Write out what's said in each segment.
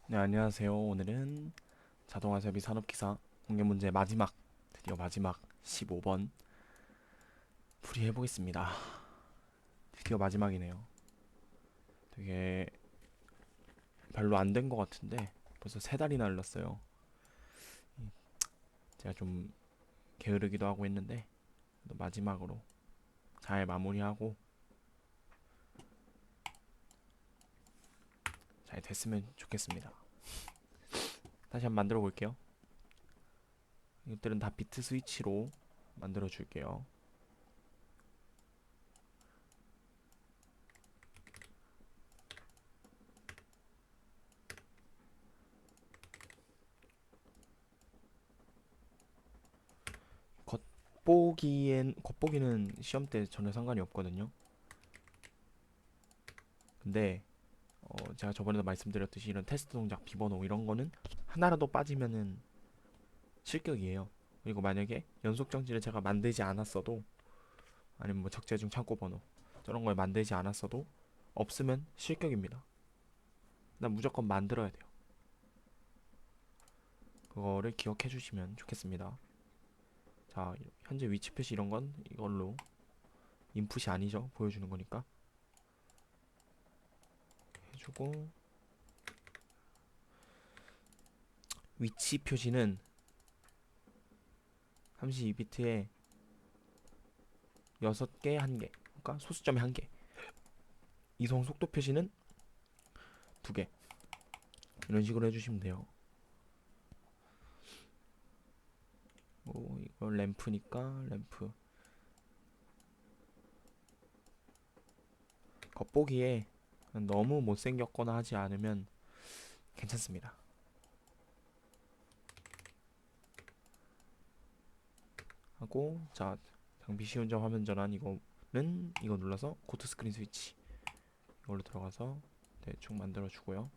네, 안녕하세요. 오늘은 자동화 설비 산업기사 공개 문제 마지막, 드디어 마지막 15번 풀이해 보겠습니다. 드디어 마지막이네요. 되게 별로 안 된 것 같은데 벌써 세 달이나 흘렀어요. 제가 좀 게으르기도 하고 했는데 그래도 마지막으로 잘 마무리하고 잘 됐으면 좋겠습니다. 다시 한번 만들어 볼게요. 이것들은 다 비트 스위치로 만들어 줄게요. 겉보기는 시험 때 전혀 상관이 없거든요. 근데 제가 저번에도 말씀드렸듯이 이런 테스트 동작, 비번호 이런 거는 하나라도 빠지면은 실격이에요. 그리고 만약에 연속 정지를 제가 만들지 않았어도, 아니면 뭐 적재중 창고 번호 저런 걸 만들지 않았어도 없으면 실격입니다. 난 무조건 만들어야 돼요. 그거를 기억해 주시면 좋겠습니다. 자, 현재 위치 표시 이런 건 이걸로 인풋이 아니죠. 보여주는 거니까 해주고, 위치 표시는 32비트에 6개, 1개, 그러니까 소수점에 1개. 이송 속도 표시는 2개. 이런 식으로 해주시면 돼요. 뭐 이거 램프니까 램프 겉보기에 너무 못생겼거나 하지 않으면 괜찮습니다. 하고, 자, 장비 쉬운 점 화면 전환, 이거는 이거 눌러서 고트 스크린 스위치 이걸로 들어가서 대충 만들어 주고요.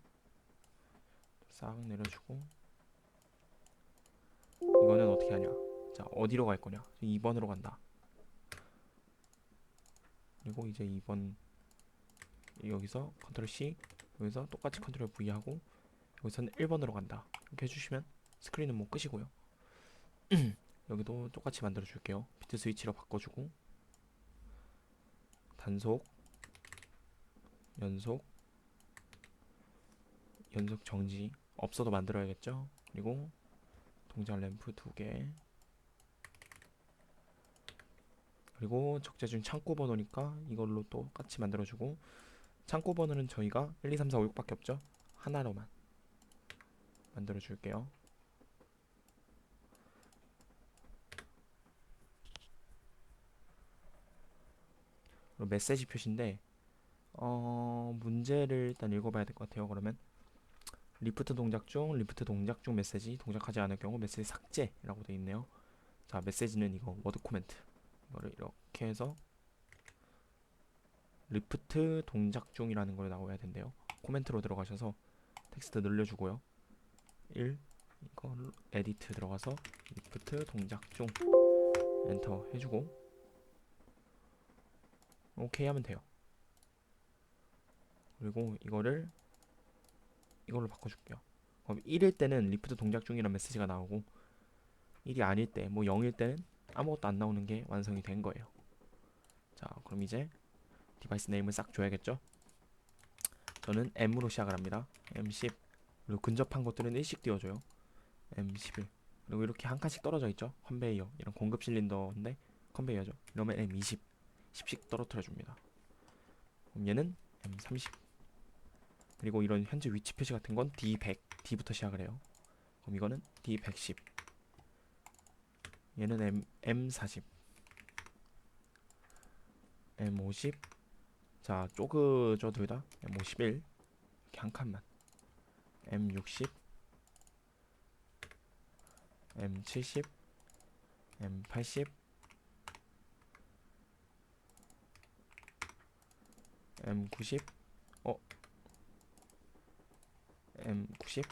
싹 내려주고, 이거는 어떻게 하냐. 자, 어디로 갈 거냐. 2번으로 간다. 그리고 이제 2번 여기서 컨트롤 C, 여기서 똑같이 컨트롤 V 하고, 여기서는 1번으로 간다. 이렇게 해주시면 스크린은 뭐 끄시고요. 여기도 똑같이 만들어 줄게요. 비트 스위치로 바꿔주고, 단속, 연속, 연속 정지 없어도 만들어야겠죠. 그리고 동작 램프 2개, 그리고 적재중 창고 번호니까 이걸로 또 똑같이 만들어주고, 창고 번호는 저희가 1, 2, 3, 4, 5, 6밖에 없죠. 하나로만 만들어줄게요. 그리고 메시지 표시인데, 문제를 일단 읽어봐야 될 것 같아요. 그러면 리프트 동작 중 메시지 동작하지 않을 경우 메시지 삭제라고 되어 있네요. 자, 메시지는 이거 워드 코멘트, 이거를 이렇게 해서 리프트 동작 중이라는 걸 나와야 된대요. 코멘트로 들어가셔서 텍스트 늘려주고요. 1, 이거 에디트 들어가서 리프트 동작 중 엔터 해주고 오케이 하면 돼요. 그리고 이걸로 바꿔줄게요. 그럼 1일 때는 리프트 동작 중이라는 메시지가 나오고, 1이 아닐 때, 뭐 0일 때는 아무것도 안 나오는 게 완성이 된 거예요. 자, 그럼 이제 디바이스 네임을 싹 줘야겠죠? 저는 M으로 시작을 합니다. M10. 그리고 근접한 것들은 1씩 띄워줘요. M11. 그리고 이렇게 한 칸씩 떨어져 있죠? 컨베이어. 이런 공급 실린더인데 컨베이어죠. 이러면 M20. 10씩 떨어뜨려 줍니다. 그럼 얘는 M30. 그리고 이런 현재 위치 표시 같은 건 D100. D부터 시작을 해요. 그럼 이거는 D110. 얘는 M40. M50. 자, 쪼그죠, 둘 다. M51. 이렇게 한 칸만. M60. M70. M80. M90. 어, M90.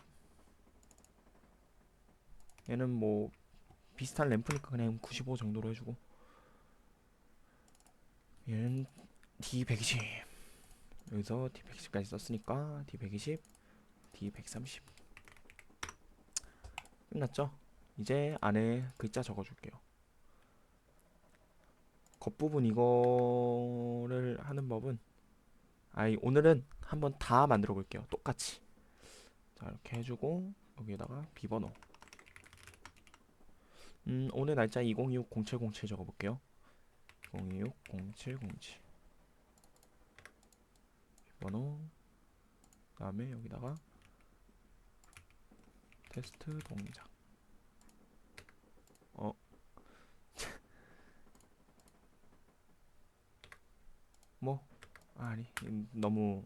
얘는 뭐 비슷한 램프니까 그냥 95 정도로 해주고, 얘는 D120. 여기서 D120까지 썼으니까 D120, D130 끝났죠? 이제 안에 글자 적어줄게요. 겉부분 이거를 하는 법은 오늘은 한번 다 만들어 볼게요. 똑같이. 자, 이렇게 해주고 여기에다가 비번호. 오늘 날짜 2026-0707 적어볼게요. 2026-0707 비번호. 그 다음에 여기다가 테스트 동작. 어 뭐 아니 너무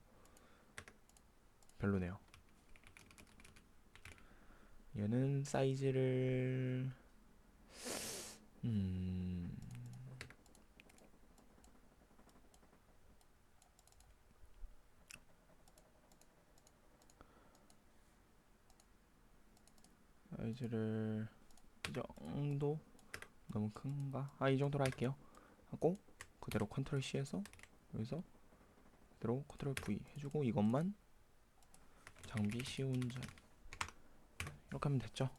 별로네요. 얘는 사이즈를 사이즈를 이 정도 너무 큰가? 이 정도로 할게요. 하고 그대로 컨트롤 C에서 여기서 그대로 컨트롤 V 해주고 이것만 장비 시운전 이렇게 하면 됐죠?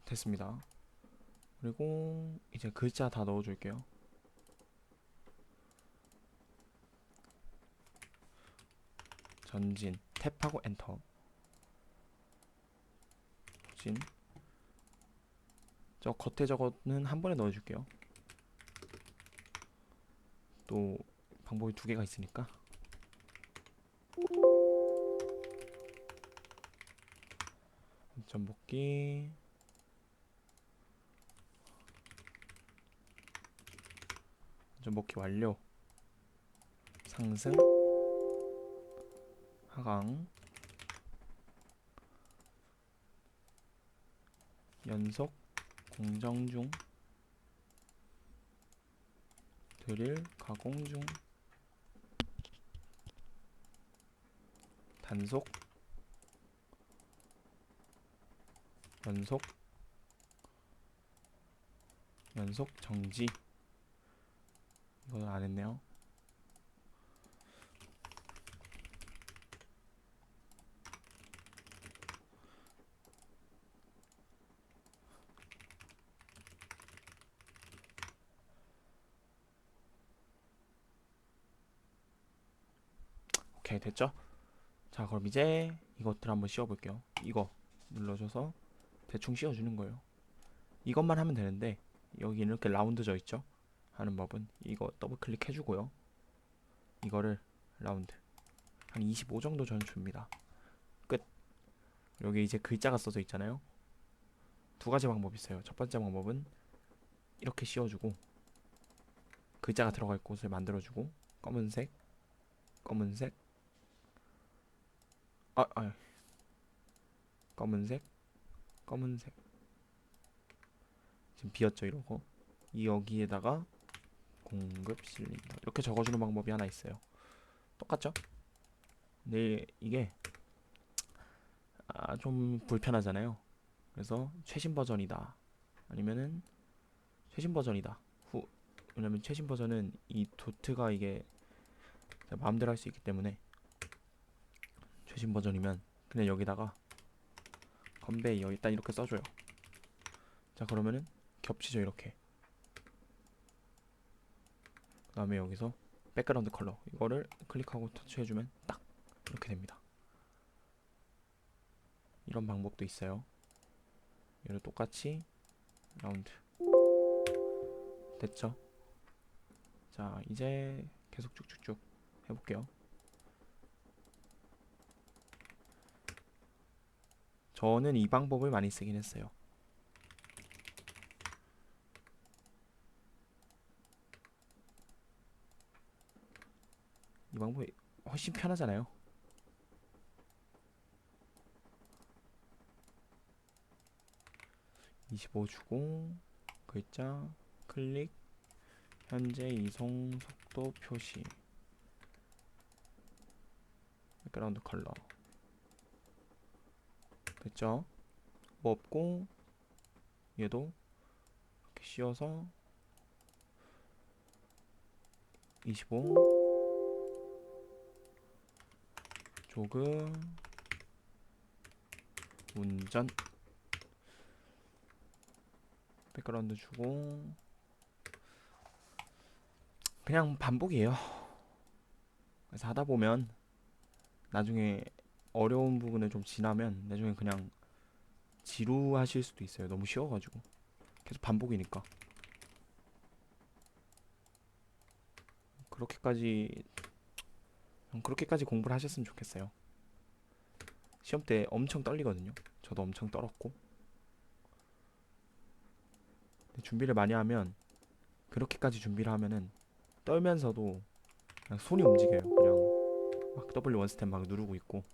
됐습니다. 그리고 이제 글자 다 넣어줄게요. 전진 탭하고 엔터. 후진. 저 겉에 저거는 한 번에 넣어줄게요. 또 방법이 두 개가 있으니까. 점 복귀. 점 복귀 완료. 상승. 하강. 연속. 공정 중. 드릴 가공 중. 단속. 연속. 연속 정지. 이거는 안 했네요. 오케이 됐죠? 자 그럼 이제 이것들 한번 씌워볼게요. 이거 눌러줘서 대충 씌워주는 거예요. 이것만 하면 되는데 여기 이렇게 라운드 져 있죠? 하는 법은 이거 더블 클릭 해주고요. 이거를 라운드 한 25 정도 전 줍니다. 끝. 여기 이제 글자가 써져 있잖아요. 두 가지 방법이 있어요. 첫 번째 방법은 이렇게 씌워주고 글자가 들어갈 곳을 만들어주고 검은색, 검은색, 검은색, 검은색. 지금 비었죠 이러고 여기에다가 공급 실린더 이렇게 적어주는 방법이 하나 있어요. 똑같죠? 근데 이게 좀 불편하잖아요. 그래서 최신 버전이다 아니면은 최신 버전이다 왜냐면 최신 버전은 이 도트가 이게 마음대로 할 수 있기 때문에 최신 버전이면 그냥 여기다가 컨베이어 일단 이렇게 써줘요. 자 그러면은 겹치죠 이렇게. 그 다음에 여기서 백그라운드 컬러 이거를 클릭하고 터치해주면 딱 이렇게 됩니다. 이런 방법도 있어요. 얘를 똑같이 라운드 됐죠? 자 이제 계속 쭉쭉쭉 해볼게요. 저는 이 방법을 많이 쓰긴 했어요. 이 방법이 훨씬 편하잖아요. (25) 주고 글자 클릭 현재 이송 속도 표시 백그라운드 컬러 됐죠? 뭐 없고 얘도 이렇게 씌워서 25 속은 운전 백그라운드 주고 그냥 반복이에요. 그래서 하다 보면 나중에 어려운 부분을 좀 지나면 나중에 그냥 지루하실 수도 있어요. 너무 쉬워가지고 계속 반복이니까. 그렇게까지 그렇게까지 공부를 하셨으면 좋겠어요. 시험 때 엄청 떨리거든요. 저도 엄청 떨었고. 근데 준비를 많이 하면 그렇게까지 준비를 하면은 떨면서도 그냥 손이 움직여요. 그냥 막 W 원 스텝 막 누르고 있고.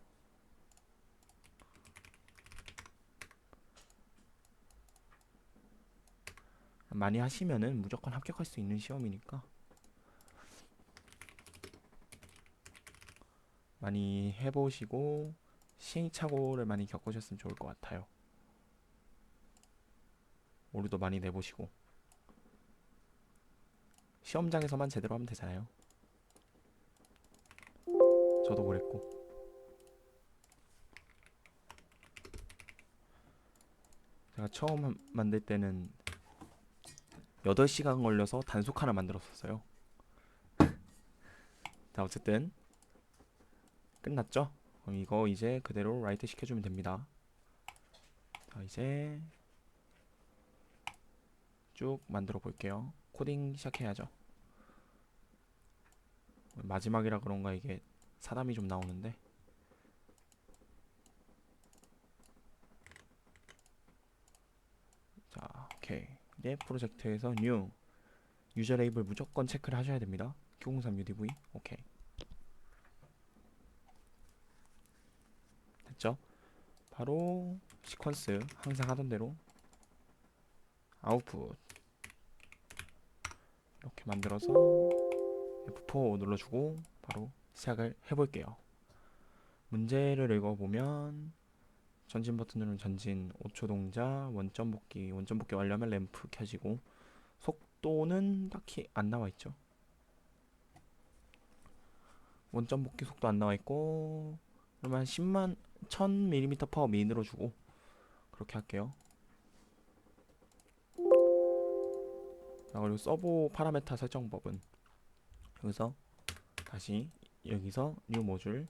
많이 하시면은 무조건 합격할 수 있는 시험이니까 많이 해보시고 시행착오를 많이 겪으셨으면 좋을 것 같아요. 오류도 많이 내보시고 시험장에서만 제대로 하면 되잖아요. 저도 그랬고. 제가 처음 만들 때는 8시간 걸려서 단속 하나 만들었었어요. 자, 어쨌든 끝났죠? 그럼 이거 이제 그대로 라이트 시켜주면 됩니다. 자, 이제 쭉 만들어 볼게요. 코딩 시작해야죠. 마지막이라 그런가 이게 사담이 좀 나오는데. 자, 오케이. 이제 프로젝트에서 new 유저 레이블 무조건 체크를 하셔야 됩니다. Q03 UDV. 오케이. 됐죠? 바로 시퀀스 항상 하던 대로 아웃풋 이렇게 만들어서 F4 눌러주고 바로 시작을 해볼게요. 문제를 읽어보면 전진 버튼 누르면 전진 5초 동작 원점 복귀 완료하면 램프 켜지고 속도는 딱히 안 나와있죠. 원점 복귀 속도 안 나와있고 그러면 한 10만 1000mm 퍼 민으로 주고 그렇게 할게요. 자, 그리고 서버 파라메타 설정법은 여기서 다시 여기서 뉴 모듈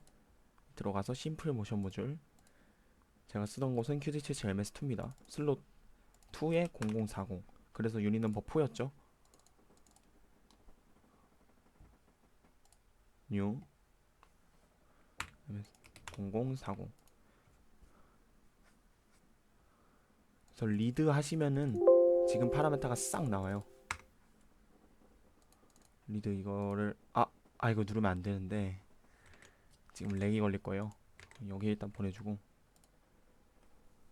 들어가서 심플 모션 모듈 제가 쓰던 곳은 QD77 MS2입니다. 슬롯 2에 0040 그래서 유닛 넘버 4였죠. 뉴 0040 그래서 리드 하시면은 지금 파라메타가 싹 나와요. 리드 이거를 이거 누르면 안 되는데 지금 렉이 걸릴 거예요. 여기 일단 보내주고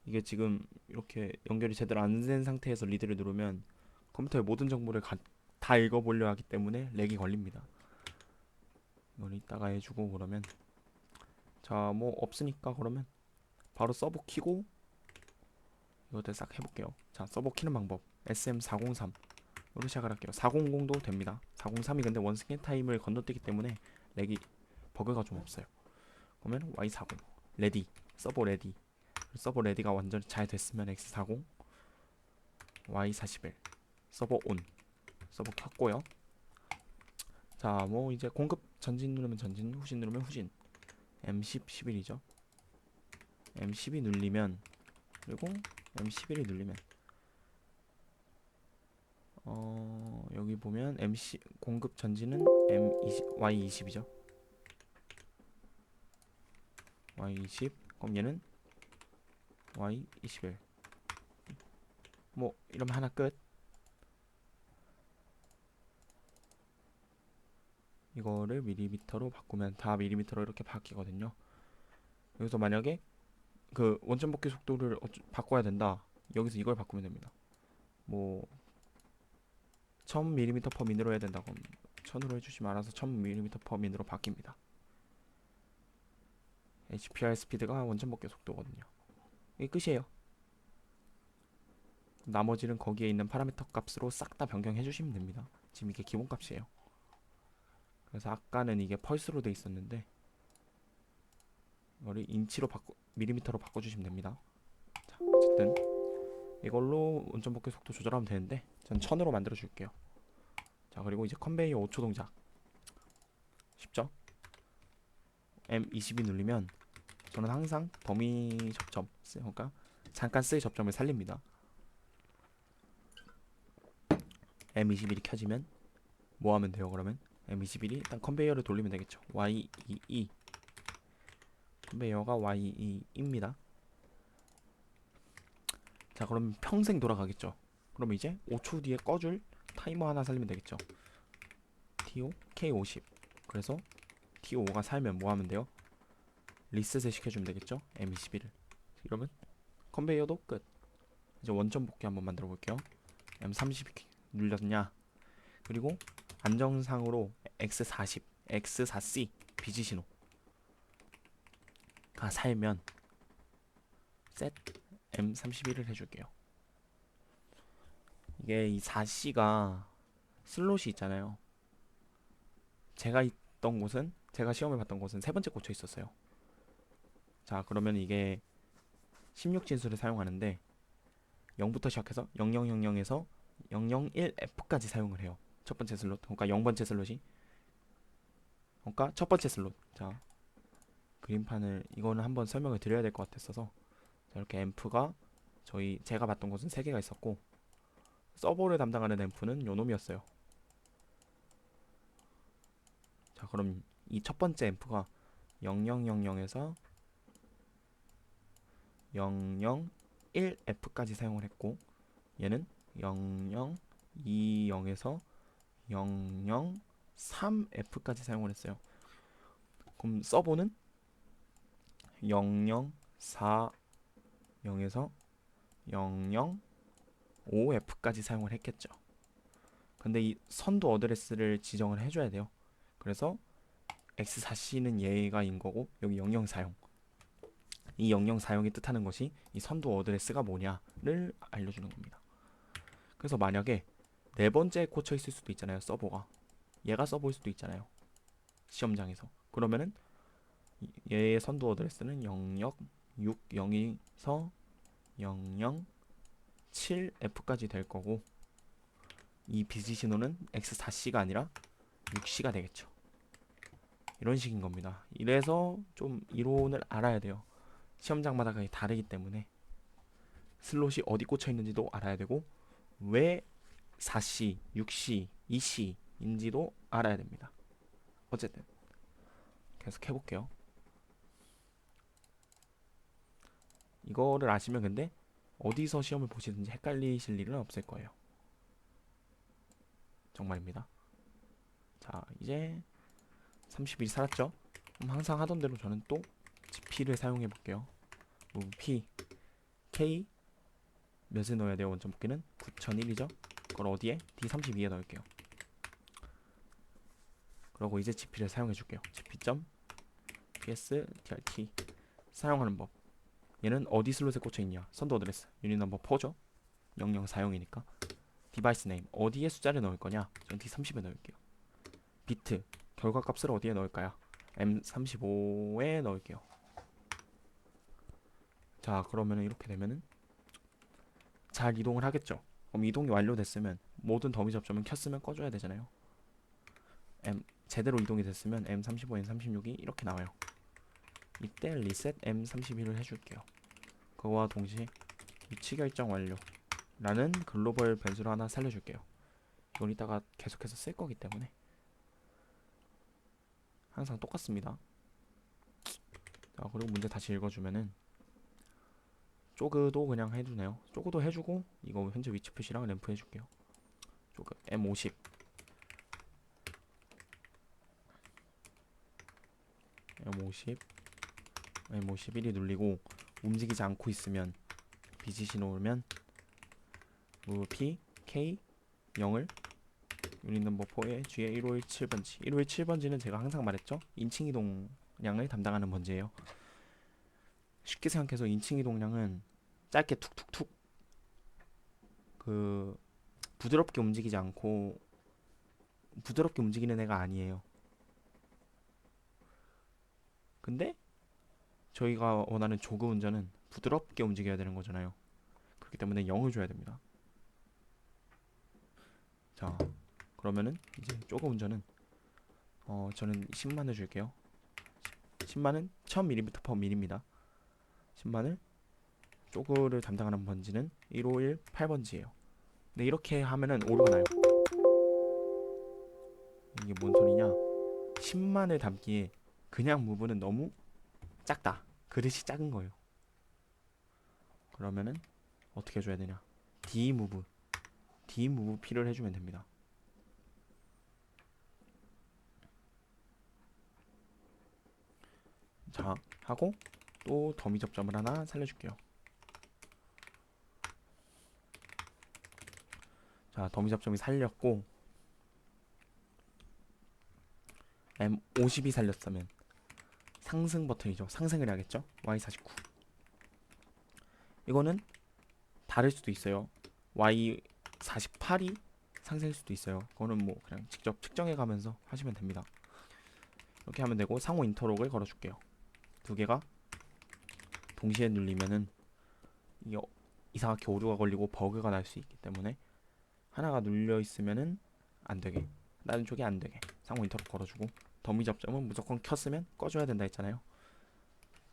이게 지금 이렇게 연결이 제대로 안 된 상태에서 리드를 누르면 컴퓨터의 모든 정보를 다 읽어보려 하기 때문에 렉이 걸립니다. 이걸 이따가 해주고 그러면 자 뭐 없으니까 그러면 바로 서버 키고 이것들 싹 해볼게요. 자 서버 키는 방법 SM403 으로 시작을 할게요. 400도 됩니다. 403이 근데 원스캔 타임을 건너뛰기 때문에 렉이 버그가 좀 없어요. 그러면 Y40 레디 서버 레디 서버 레디가 완전히 잘 됐으면 X40 Y41 서버 온 서버 켰고요. 자 뭐 이제 공급 전진 누르면 전진 후진 누르면 후진 M10 11이죠. M12 눌리면 그리고 M11이 눌리면 여기 보면 MC 공급 전진은 M20 Y20이죠. Y20 그럼 얘는 Y21 뭐 이러면 하나 끝. 이거를 밀리미터로 바꾸면 다 밀리미터로 이렇게 바뀌거든요. 여기서 만약에 그 원점 복귀 속도를 바꿔야 된다. 여기서 이걸 바꾸면 됩니다. 뭐 1000mm per min으로 해야 된다. 그럼 1000으로 해주시면 알아서 1000mm per min으로 바뀝니다. HPR 스피드가 원점 복귀 속도거든요. 이게 끝이에요. 나머지는 거기에 있는 파라미터 값으로 싹 다 변경해 주시면 됩니다. 지금 이게 기본 값이에요. 그래서 아까는 이게 펄스로 돼 있었는데 이거를 인치로 밀리미터로 바꿔주시면 됩니다. 자, 어쨌든 이걸로 원점 복귀 속도 조절하면 되는데 전 1000으로 만들어 줄게요. 자, 그리고 이제 컨베이어 5초 동작 쉽죠? M22 누르면 저는 항상 더미 접점, 그러니까 잠깐 쓸 접점을 살립니다. M21이 켜지면 뭐 하면 돼요? 그러면 M21이 일단 컨베이어를 돌리면 되겠죠. YEE 컨베이어가 YEE입니다. 자, 그럼 평생 돌아가겠죠. 그럼 이제 5초 뒤에 꺼줄 타이머 하나 살리면 되겠죠. TO K50. 그래서 TO5가 살면 뭐 하면 돼요? 리셋을 시켜주면 되겠죠. M21을. 이러면 컨베이어도 끝. 이제 원점 복귀 한번 만들어 볼게요. M30 눌렸냐? 그리고 안정상으로 X40, X4C 비지 신호가 살면 셋 M31을 해줄게요. 이게 이 4C가 슬롯이 있잖아요. 제가 시험을 봤던 곳은 세 번째 꽂혀 있었어요. 자, 그러면 이게 16진수를 사용하는데 0부터 시작해서 0000에서 001F까지 사용을 해요. 첫 번째 슬롯, 그러니까 0번째 슬롯이, 그러니까 첫 번째 슬롯. 자, 그림판을 이거는 한번 설명을 드려야 될 것 같았어서, 자, 이렇게 앰프가 제가 봤던 곳은 3개가 있었고 서버를 담당하는 앰프는 요 놈이었어요. 자, 그럼 이 첫 번째 앰프가 0000에서 001F까지 사용을 했고, 얘는 0020에서 003F까지 사용을 했어요. 그럼 서버는 0040에서 005F까지 사용을 했겠죠. 근데 이 선도 어드레스를 지정을 해줘야 돼요. 그래서 X4C는 얘가인 거고, 여기 00 사용, 이 00 사용이 뜻하는 것이 이 선도 어드레스가 뭐냐를 알려주는 겁니다. 그래서 만약에 네 번째에 꽂혀 있을 수도 있잖아요. 서버가 얘가 서버일 수도 있잖아요. 시험장에서. 그러면은 얘의 선도 어드레스는 00602에서 007F까지 될 거고, 이 비지 신호는 X4C가 아니라 6C가 되겠죠. 이런 식인 겁니다. 이래서 좀 이론을 알아야 돼요. 시험장마다 거의 다르기 때문에 슬롯이 어디 꽂혀 있는지도 알아야 되고, 왜 4C, 6C, 2C인지도 알아야 됩니다. 어쨌든 계속 해볼게요. 이거를 아시면 근데 어디서 시험을 보시든지 헷갈리실 일은 없을 거예요. 정말입니다. 자, 이제 30일이 살았죠? 그럼 항상 하던 대로 저는 또 GP를 사용해 볼게요. move P, K 몇에 넣어야 돼요? 원점 복귀는 9001이죠? 그걸 어디에? D32에 넣을게요. 그리고 이제 GP를 사용해 줄게요. gp.ps trt 사용하는 법. 얘는 어디 슬롯에 꽂혀 있냐? 선도 어드레스 유닛 넘버 4죠? 0040이니까. 디바이스 네임 어디에 숫자를 넣을 거냐? 전 D30에 넣을게요. 비트 결과 값을 어디에 넣을까요? M35에 넣을게요. 자, 그러면은 이렇게 되면은 잘 이동을 하겠죠. 그럼 이동이 완료됐으면 모든 더미 접점은 켰으면 꺼줘야 되잖아요. 제대로 이동이 됐으면 M35, M36이 이렇게 나와요. 이때 리셋 M31을 해줄게요. 그거와 동시에 위치 결정 완료 라는 글로벌 변수를 하나 살려줄게요. 이건 이따가 계속해서 쓸 거기 때문에 항상 똑같습니다. 자, 그리고 문제 다시 읽어주면은 조그도 그냥 해주네요. 조그도 해주고 이거 현재 위치 표시랑 램프 해줄게요. 조그 M50 M50 M51이 눌리고 움직이지 않고 있으면 비지 신호 오면 move P K 0을 유닛 넘버 4에 G에 1517번지 1517번지는 제가 항상 말했죠. 인칭 이동량을 담당하는 번지예요. 쉽게 생각해서 인칭 이동량은 짧게 툭툭툭 그 부드럽게 움직이지 않고 부드럽게 움직이는 애가 아니에요. 근데 저희가 원하는 조그 운전은 부드럽게 움직여야 되는 거잖아요. 그렇기 때문에 0을 줘야 됩니다. 자, 그러면은 이제 조그 운전은 저는 10만을 줄게요. 10만은 1000mm/m입니다. 10만을 조그를 담당하는 번지는 1518번지예요. 근데 이렇게 하면은 오류가 나요. 이게 뭔 소리냐? 10만을 담기에 그냥 무브는 너무 작다. 그릇이 작은 거예요. 그러면은 어떻게 해줘야 되냐? D 무브 P를 해주면 됩니다. 자, 하고 또 더미 접점을 하나 살려줄게요. 자, 더미 접점이 살렸고 M50이 살렸으면 상승 버튼이죠. 상승을 해야겠죠? Y49. 이거는 다를 수도 있어요. Y48이 상승일 수도 있어요. 그거는 뭐 그냥 직접 측정해 가면서 하시면 됩니다. 이렇게 하면 되고 상호 인터록을 걸어줄게요. 두 개가 동시에 눌리면은 이게 이상하게 오류가 걸리고 버그가 날 수 있기 때문에 하나가 눌려 있으면은 안 되게, 다른 쪽이 안 되게 상호 인터록 걸어주고, 더미 접점은 무조건 켰으면 꺼줘야 된다 했잖아요.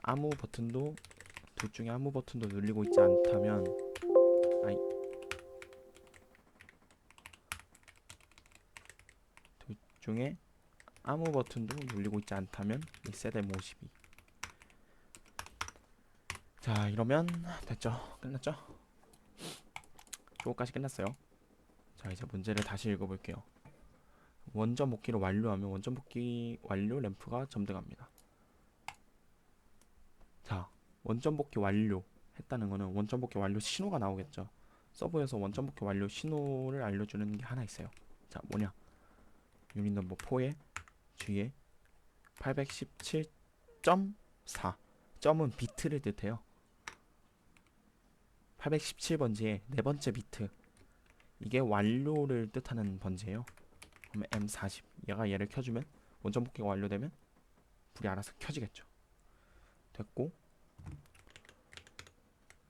아무 버튼도, 둘 중에 아무 버튼도 눌리고 있지 않다면, 아니, 둘 중에 아무 버튼도 눌리고 있지 않다면 리셋 M52. 자, 이러면 됐죠? 끝났죠? 조거까지 끝났어요. 자, 이제 문제를 다시 읽어볼게요. 원점 복귀를 완료하면 원점 복귀 완료 램프가 점등합니다. 자, 원점 복귀 완료 했다는 거는 원점 복귀 완료 신호가 나오겠죠. 서버에서 원점 복귀 완료 신호를 알려주는 게 하나 있어요. 자, 뭐냐? 유닛 넘버 4의 G에 817.4. 점은 비트를 뜻해요. 817번지의 네 번째 비트, 이게 완료를 뜻하는 번지예요. 그러면 M40, 얘를 켜주면 원점 복귀가 완료되면 불이 알아서 켜지겠죠. 됐고,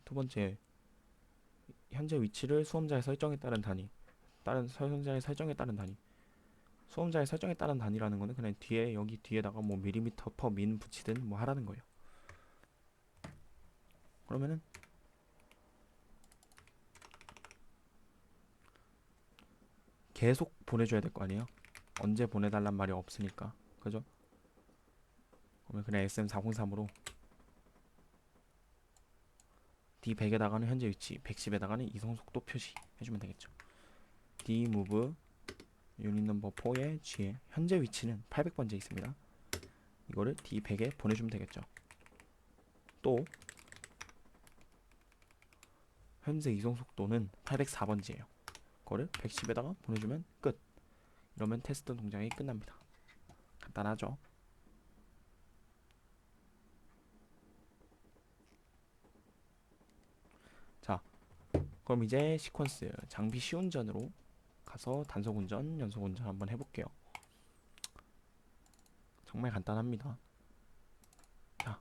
두 번째, 현재 위치를 수험자의 설정에 따른 단위, 다른 사용자의 설정에 따른 단위. 수험자의 설정에 따른 단위라는 거는 그냥 뒤에, 여기 뒤에다가 뭐 밀리미터 퍼 민 붙이든 뭐 하라는 거예요. 그러면은 계속 보내줘야 될 거 아니에요. 언제 보내달란 말이 없으니까, 그죠? 그러면 그냥 SM403으로 D100에다가는 현재 위치, 110에다가는 이송 속도 표시 해주면 되겠죠. D move 유닛 넘버 4의 G에 현재 위치는 800번지에 있습니다. 이거를 D100에 보내주면 되겠죠. 또 현재 이송 속도는 804번지예요. 그거를 110에다가 보내주면 끝. 이러면 테스트 동작이 끝납니다. 간단하죠? 자, 그럼 이제 시퀀스 장비 시운전으로 가서 단속 운전, 연속 운전 한번 해볼게요. 정말 간단합니다. 자,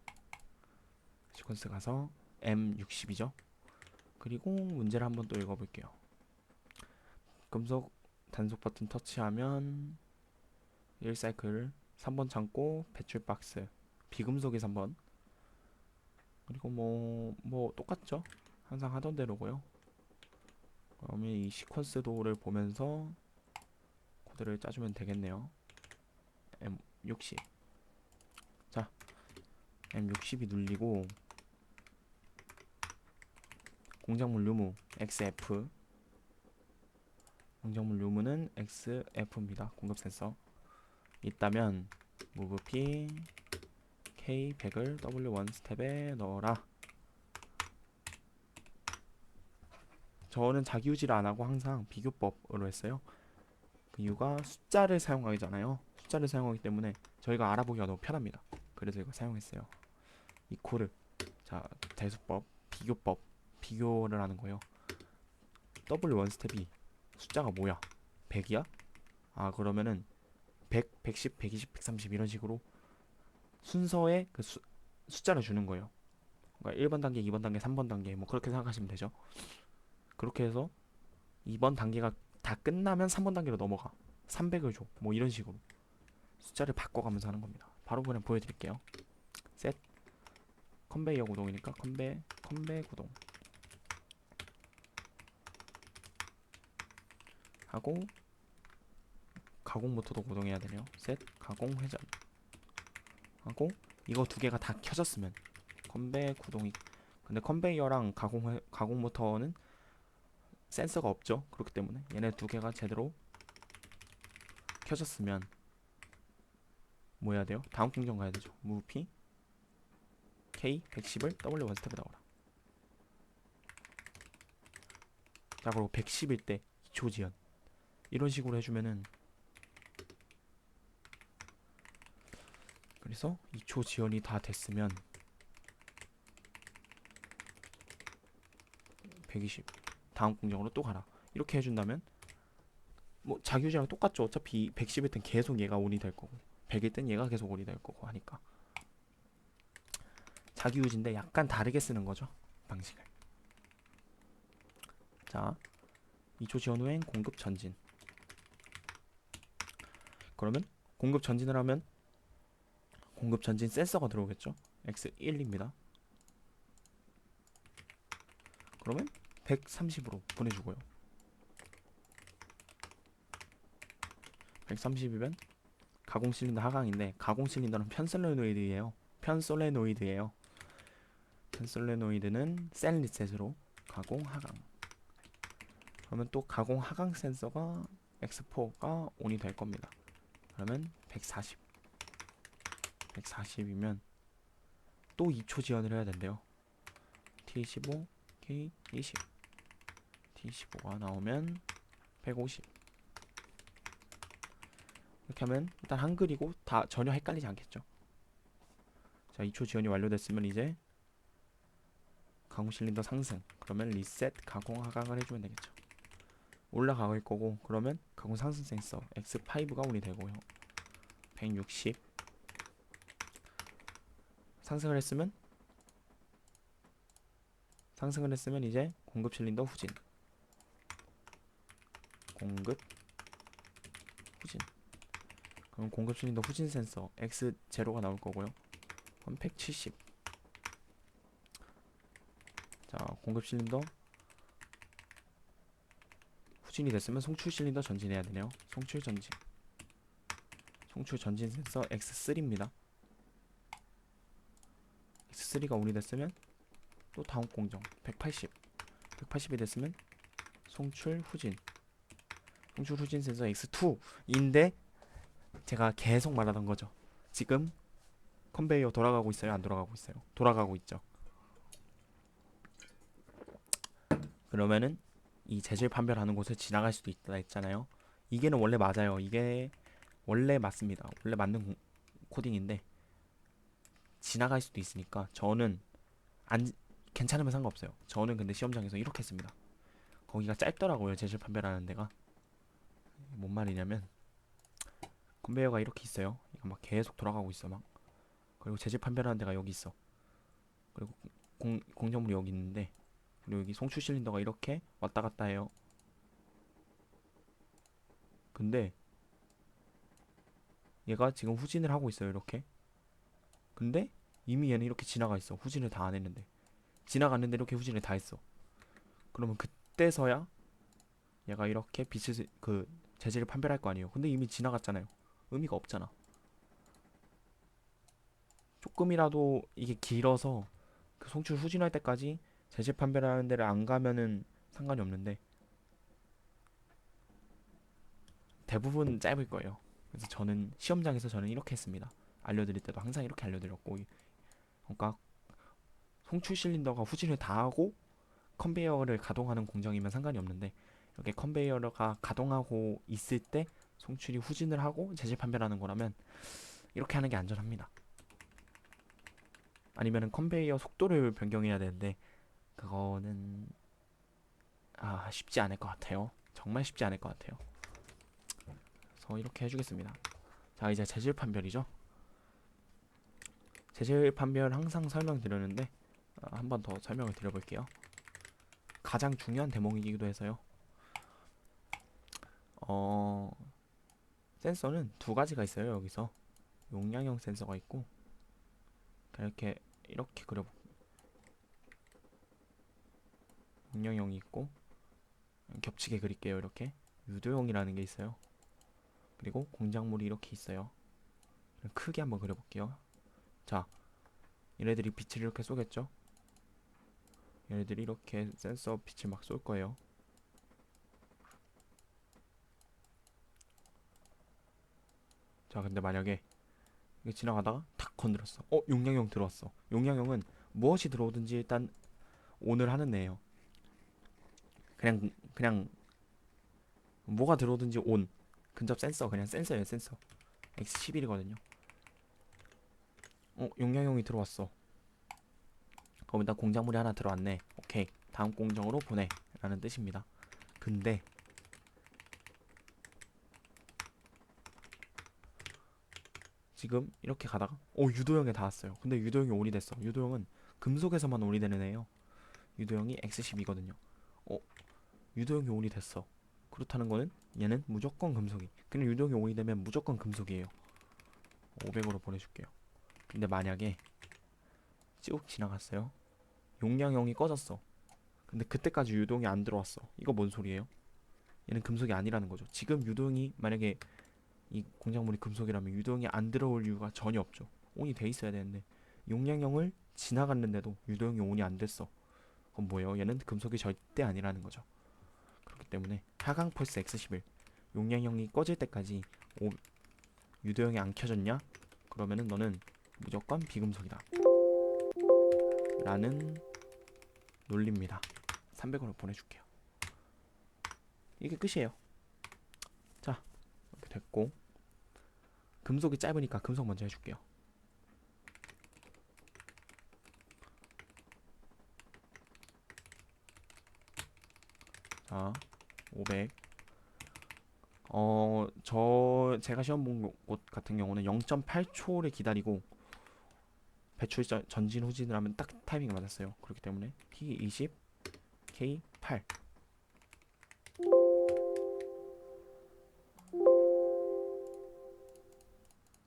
시퀀스 가서 M60이죠. 그리고 문제를 한번 또 읽어볼게요. 금속 단속 버튼 터치하면 1사이클 3번 창고 배출 박스 비금속이 3번. 그리고 뭐 똑같죠? 항상 하던 대로고요. 그러면 이 시퀀스 도어를 보면서 코드를 짜주면 되겠네요. M60. 자, M60이 눌리고 공작물 루무 XF. 공작물 루무는 XF입니다. 공급 센서. 있다면 move P K100을 W1 스텝에 넣어라. 저는 자기 유지를 안 하고 항상 비교법으로 했어요. 그 이유가 숫자를 사용하잖아요. 숫자를 사용하기 때문에 저희가 알아보기가 너무 편합니다. 그래서 이거 사용했어요. 이코르. 자, 대수법, 비교법, 비교를 하는 거예요. W1 스텝이 숫자가 뭐야? 100이야? 아, 그러면은 100, 110, 120, 130 이런 식으로 순서의 그 숫자를 주는 거예요. 그러니까 1번 단계, 2번 단계, 3번 단계 뭐 그렇게 생각하시면 되죠. 그렇게 해서 2번 단계가 다 끝나면 3번 단계로 넘어가. 300을 줘. 뭐 이런 식으로 숫자를 바꿔가면서 하는 겁니다. 바로 그냥 보여드릴게요. 셋 컨베이어 구동이니까 컨베 구동 하고 가공 모터도 구동해야 되네요. 셋 가공 회전 하고 이거 두 개가 다 켜졌으면 컨베 구동이. 근데 컨베이어랑 가공 모터는 센서가 없죠. 그렇기 때문에 얘네 두 개가 제대로 켜졌으면 뭐 해야 돼요? 다음 공정 가야 되죠. move p k 110을 w 원스텝에 넣어라. 자 그리고 110일 때 2초 지연 이런 식으로 해주면은, 그래서 2초 지연이 다 됐으면 120 다음 공정으로 또 가라 이렇게 해준다면 뭐 자기유지랑 똑같죠. 어차피 110일 땐 계속 얘가 온이 될 거고 100일 땐 얘가 계속 온이 될 거고 하니까 자기유지인데 약간 다르게 쓰는 거죠, 방식을. 자 2초 지연 후엔 공급 전진. 그러면 공급 전진을 하면 공급 전진 센서가 들어오겠죠. X1입니다. 그러면 130으로 보내주고요. 130이면 가공 실린더 하강인데, 가공 실린더는 편솔레노이드예요. 편솔레노이드는 셀 리셋으로 가공 하강. 그러면 또 가공 하강 센서가 X4가 온이 될 겁니다. 그러면 140이면 또 2초 지연을 해야 된대요. T15, K20, T15가 나오면 150. 이렇게 하면 일단 한글이고 다 전혀 헷갈리지 않겠죠. 자 2초 지연이 완료됐으면 이제 가공 실린더 상승. 그러면 리셋 가공 하강을 해주면 되겠죠. 올라갈 거고, 그러면 가공 상승 센서 X5가 온이 되고요. 160 상승을 했으면 이제 공급 실린더 후진. 그럼 공급 실린더 후진 센서 X0가 나올 거고요. 그럼 170. 자 공급 실린더 후진이 됐으면 송출 실린더 전진해야 되네요. 송출 전진 센서 X3입니다. X3가 온이 됐으면 또 다음 공정 180이 됐으면 송출 후진 센서 X2인데 제가 계속 말하던 거죠. 지금 컨베이어 돌아가고 있어요? 안 돌아가고 있어요? 돌아가고 있죠. 그러면은 이 재질 판별하는 곳을 지나갈 수도 있다 했잖아요. 이게는 원래 맞아요. 이게 원래 맞습니다. 원래 맞는 코딩인데 지나갈 수도 있으니까 저는 안 괜찮으면 상관없어요. 저는 근데 시험장에서 이렇게 했습니다. 거기가 짧더라고요. 재질 판별하는 데가. 뭔 말이냐면 컨베이어가 이렇게 있어요. 이거 막 계속 돌아가고 있어 막. 그리고 재질 판별하는 데가 여기 있어. 그리고 공정물이 여기 있는데, 그리고 여기 송출 실린더가 이렇게 왔다 갔다 해요. 근데 얘가 지금 후진을 하고 있어요. 이렇게. 근데 이미 얘는 이렇게 지나가 있어. 후진을 다 안 했는데. 지나갔는데 이렇게 후진을 다 했어. 그러면 그때서야 얘가 이렇게 빛을 재질을 판별할 거 아니에요. 근데 이미 지나갔잖아요. 의미가 없잖아. 조금이라도 이게 길어서 그 송출 후진할 때까지 재질 판별하는 데를 안 가면은 상관이 없는데 대부분 짧을 거예요. 그래서 저는 시험장에서 이렇게 했습니다. 알려드릴 때도 항상 이렇게 알려드렸고, 그러니까 송출 실린더가 후진을 다 하고 컨베이어를 가동하는 공정이면 상관이 없는데, 이렇게 컨베이어가 가동하고 있을 때 송출이 후진을 하고 재질 판별하는 거라면 이렇게 하는 게 안전합니다. 아니면은 컨베이어 속도를 변경해야 되는데 그거는 쉽지 않을 것 같아요. 정말 쉽지 않을 것 같아요. 그래서 이렇게 해주겠습니다. 자 이제 재질 판별이죠. 재질 판별 항상 설명드렸는데 한 번 더 설명을 드려볼게요. 가장 중요한 대목이기도 해서요. 센서는 두 가지가 있어요. 여기서 용량형 센서가 있고, 이렇게 그려볼 용량형이 있고, 겹치게 그릴게요. 이렇게 유도형이라는 게 있어요. 그리고 공작물이 이렇게 있어요. 크게 한번 그려볼게요. 자, 얘네들이 빛을 이렇게 쏘겠죠? 얘네들이 이렇게 센서 빛을 막 쏠 거예요. 자, 근데 만약에 이게 지나가다가 탁 건드렸어. 용량형 들어왔어. 용량형은 무엇이 들어오든지 일단 온을 하는 애예요. 그냥 뭐가 들어오든지 온. 근접 센서, 그냥 센서예요, 센서. X11이거든요. 용량형이 들어왔어. 그럼 일단 공작물이 하나 들어왔네. 오케이, 다음 공정으로 보내 라는 뜻입니다. 근데 지금 이렇게 가다가 유도형에 닿았어요. 근데 유도형이 온이 됐어. 유도형은 금속에서만 온이 되는 애예요. 유도형이 X12거든요. 유도형이 온이 됐어. 그렇다는 거는 얘는 무조건 금속이. 그냥 유도형이 온이 되면 무조건 금속이에요. 500으로 보내줄게요. 근데 만약에 쭉 지나갔어요. 용량형이 꺼졌어. 근데 그때까지 유도형이 안 들어왔어. 이거 뭔 소리예요? 얘는 금속이 아니라는 거죠. 지금 유도형이 만약에 이 공작물이 금속이라면 유도형이 안 들어올 이유가 전혀 없죠. 온이 돼 있어야 되는데 용량형을 지나갔는데도 유도형이 온이 안 됐어. 그럼 뭐예요? 얘는 금속이 절대 아니라는 거죠. 그렇기 때문에 하강 펄스 X11 용량형이 꺼질 때까지 유도형이 안 켜졌냐? 그러면은 너는 무조건 비금속이다 라는 논리입니다. 300원을 보내줄게요. 이게 끝이에요. 자, 이렇게 됐고, 금속이 짧으니까 금속 먼저 해줄게요. 자, 500. 제가 시험 본 곳 같은 경우는 0.8초를 기다리고 배출 전진 후진을 하면 딱 타이밍이 맞았어요. 그렇기 때문에 T20 K8.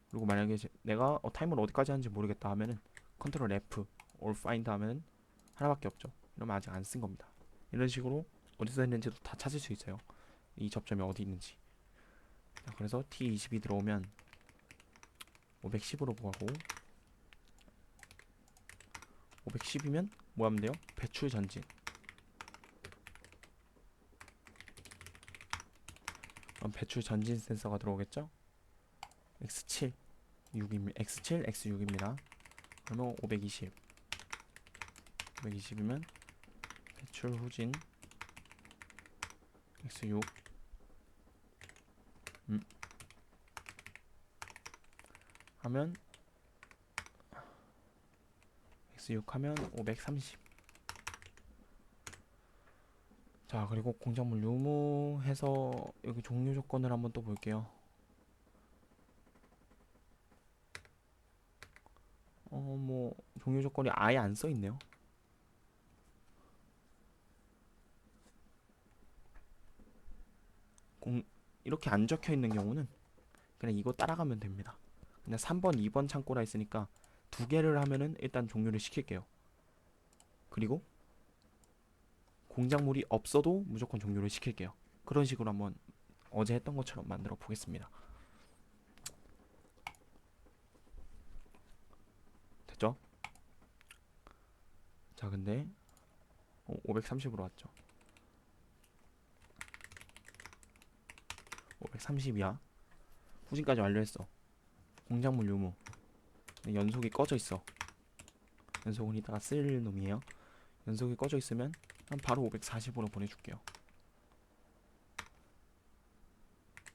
그리고 만약에 내가 타이머를 어디까지 하는지 모르겠다 하면은 컨트롤 F or find 하면 하나밖에 없죠. 이러면 아직 안 쓴 겁니다. 이런 식으로 어디서 했는지도 다 찾을 수 있어요. 이 접점이 어디 있는지. 자, 그래서 T20이 들어오면 510으로 가고, 510이면 뭐 하면 돼요? 배출 전진. 그럼 배출 전진 센서가 들어오겠죠? X7 6입니다. X7 X6입니다. 그러면 520. 520이면 배출 후진 X6. 하면 X6 하면 530. 자, 그리고 공작물 유무해서 여기 종료 조건을 한번 또 볼게요. 뭐 종료 조건이 아예 안 써 있네요. 이렇게 안 적혀 있는 경우는 그냥 이거 따라가면 됩니다. 그냥 3번, 2번 창고라 했으니까 두 개를 하면은 일단 종료를 시킬게요. 그리고 공작물이 없어도 무조건 종료를 시킬게요. 그런 식으로 한번 어제 했던 것처럼 만들어 보겠습니다. 됐죠? 자, 근데 530으로 왔죠. 530이야. 후진까지 완료했어. 공작물 유무. 연속이 꺼져 있어. 연속은 이따가 쓸 놈이에요. 연속이 꺼져 있으면 바로 540으로 보내줄게요.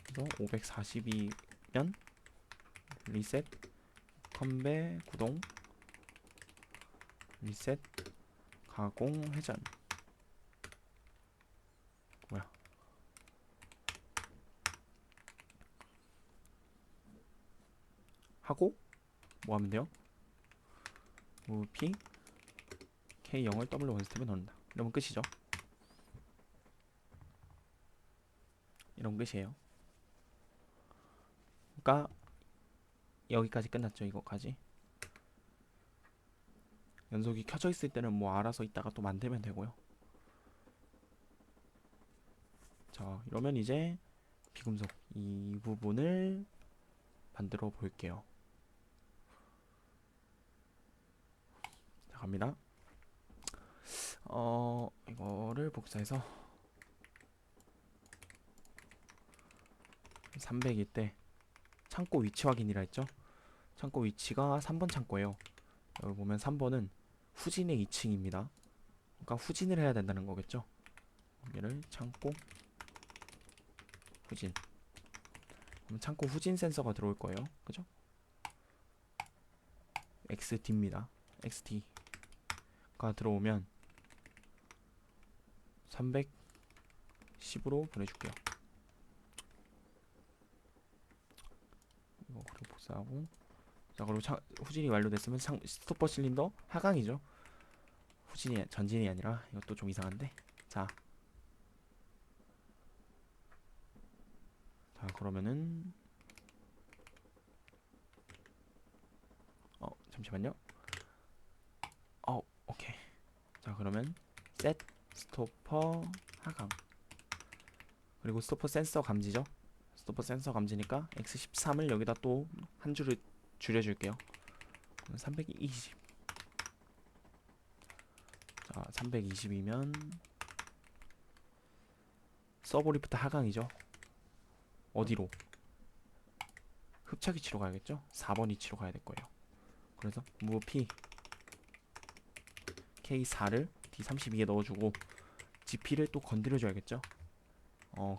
그래서 540이면 리셋, 컴배, 구동, 리셋, 가공, 회전. 뭐야? 하고 뭐 하면 돼요? move p K0을 W 원스텝에 넣는다. 이러면 끝이죠. 이런 끝이에요. 그러니까 여기까지 끝났죠. 이거까지. 연속이 켜져 있을 때는 뭐 알아서 이따가 또 만들면 되고요. 자, 이러면 이제 비금속 이 부분을 만들어 볼게요. 자, 갑니다. 이거를 복사해서 300일 때 창고 위치 확인이라 했죠. 창고 위치가 3번 창고예요. 여기 보면 3번은 후진의 2층입니다. 그러니까 후진을 해야 된다는 거겠죠. 여기를 창고 후진. 그럼 창고 후진 센서가 들어올 거예요. 그죠? XD입니다. XD가 들어오면 310으로 보내줄게요. 이거 그리고 복사하고. 자, 그리고 후진이 완료됐으면 스토퍼 실린더 하강이죠. 후진이 전진이 아니라 이것도 좀 이상한데. 자, 그러면은 잠시만요. 오케이. 자, 그러면 셋 스토퍼 하강. 그리고 스토퍼 센서 감지죠. 스토퍼 센서 감지니까 X13을 여기다 또 한 줄을 줄여줄게요. 320. 자, 320이면 서버 리프트 하강이죠. 어디로? 흡착 위치로 가야겠죠? 4번 위치로 가야 될 거예요. 그래서 move p K4를 D32에 넣어주고 GP를 또 건드려줘야겠죠?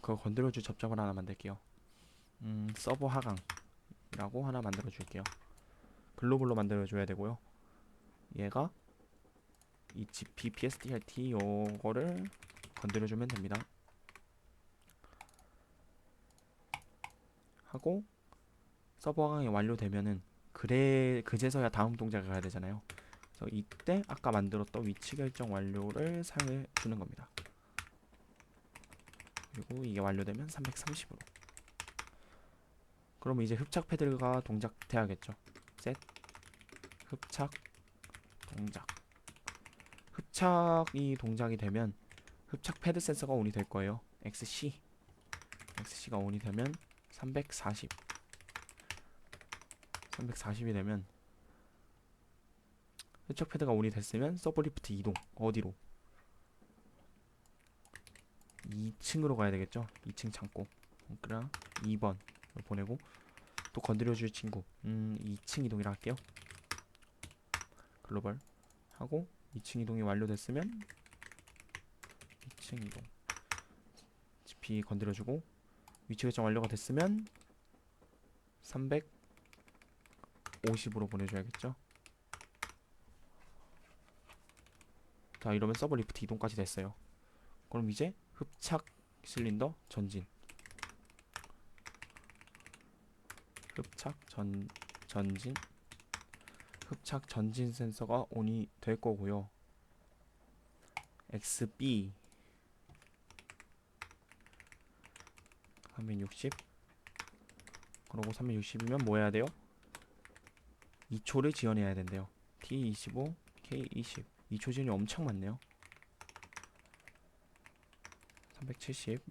그거 건드려줄 접점을 하나 만들게요. 서버 하강이라고 하나 만들어줄게요. 글로벌로 만들어줘야 되고요. 얘가 이 GP PSDRT 요거를 건드려주면 됩니다. 하고 서버 하강이 완료되면은 그제서야 다음 동작을 가야 되잖아요. 그래서 이때 아까 만들었던 위치 결정 완료를 사용해 주는 겁니다. 그리고 이게 완료되면 330으로. 그럼 이제 흡착 패드가 동작돼야겠죠. 셋 흡착 동작. 흡착이 동작이 되면 흡착 패드 센서가 온이 될 거예요. XC가 온이 되면 340이 되면 흡착 패드가 온이 됐으면 서버 리프트 이동. 어디로? 2층으로 가야 되겠죠. 2층 창고. 그러니까 2번 보내고 또 건드려줄 친구 2층 이동이라 할게요. 글로벌 하고 2층 이동이 완료됐으면 2층 이동 GP 건드려주고 위치 결정 완료가 됐으면 350으로 보내줘야겠죠. 자, 이러면 서버 리프트 이동까지 됐어요. 그럼 이제 흡착 실린더 전진. 흡착 전진. 흡착 전진 센서가 온이 될 거고요. XB 360. 그러고 360이면 뭐 해야 돼요? 2초를 지원해야 된대요. T25, K20. 2초 지원이 엄청 많네요. 370.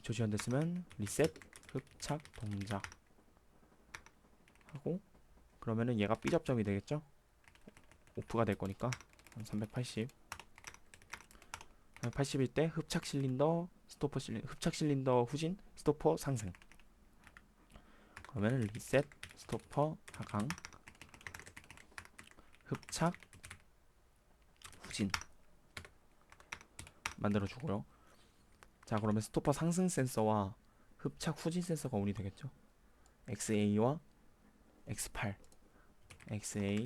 조 지원됐으면 리셋 흡착 동작 하고 그러면은 얘가 B접점이 되겠죠? 오프가 될 거니까 380. 380일 때 흡착 실린더 흡착 실린더 후진 스토퍼 상승. 그러면은 리셋 스토퍼 하강 흡착 후진 만들어 주고요. 자, 그러면 스토퍼 상승 센서와 흡착 후진 센서가 온이 되겠죠? XA와 X8 XA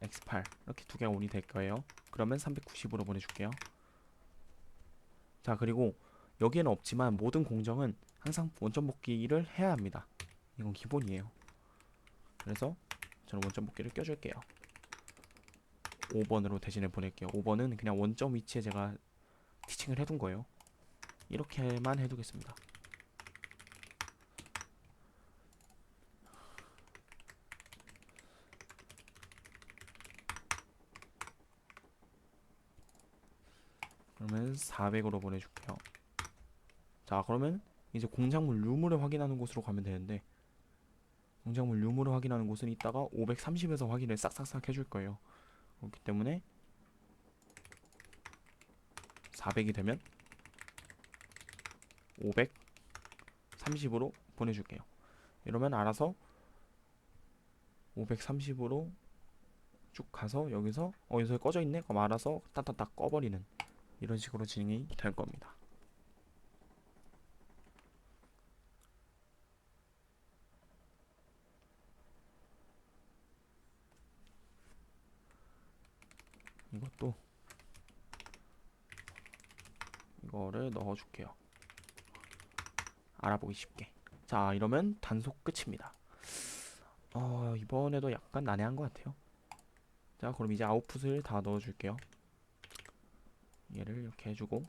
X8 이렇게 두 개가 온이 될 거예요. 그러면 390으로 보내줄게요. 자, 그리고 여기에는 없지만 모든 공정은 항상 원점 복귀를 해야 합니다. 이건 기본이에요. 그래서 저는 원점 복귀를 껴줄게요. 5번으로 대신에 보낼게요. 5번은 그냥 원점 위치에 제가 티칭을 해둔 거예요. 이렇게만 해두겠습니다. 그러면 400으로 보내줄게요. 자, 그러면 이제 공작물 유무를 확인하는 곳으로 가면 되는데, 공작물 유무를 확인하는 곳은 이따가 530에서 확인을 싹싹싹 해줄 거예요. 그렇기 때문에 400이 되면 530으로 보내줄게요. 이러면 알아서 530으로 쭉 가서 여기서 여기서 꺼져 있네? 그럼 알아서 딱딱딱 꺼버리는 이런 식으로 진행이 될 겁니다. 이것도 이거를 넣어줄게요. 알아보기 쉽게. 자, 이러면 단속 끝입니다. 이번에도 약간 난해한 것 같아요. 자, 그럼 이제 아웃풋을 다 넣어줄게요. 얘를 이렇게 해주고